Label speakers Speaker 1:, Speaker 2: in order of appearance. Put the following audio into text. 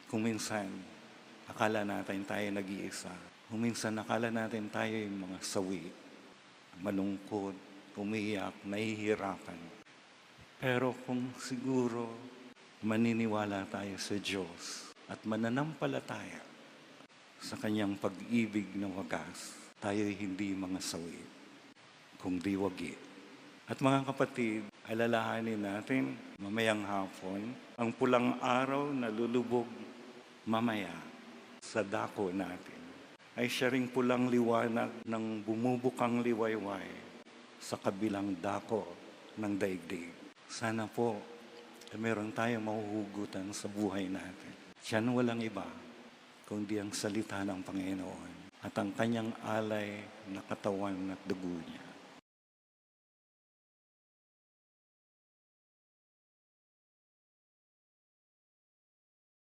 Speaker 1: Kung minsan, akala natin tayo nag-iisa. Kung minsan, akala natin tayo yung mga sawi, malungkot, umiiyak, nahihirapan. Pero kung siguro maniniwala tayo sa Diyos at mananampalataya sa Kanyang pag-ibig na wagas, tayo'y hindi mga sawi, kundi wagi. At mga kapatid, alalahanin natin mamayang hapon ang pulang araw na lulubog mamaya sa dako natin. Ay siya ring pulang liwanag ng bumubukang liwayway sa kabilang dako ng daigdig. Sana po meron tayong mahuhugutan sa buhay natin. Siyan walang iba, kundi ang salita ng Panginoon at ang kanyang alay na katawan at dugo niya.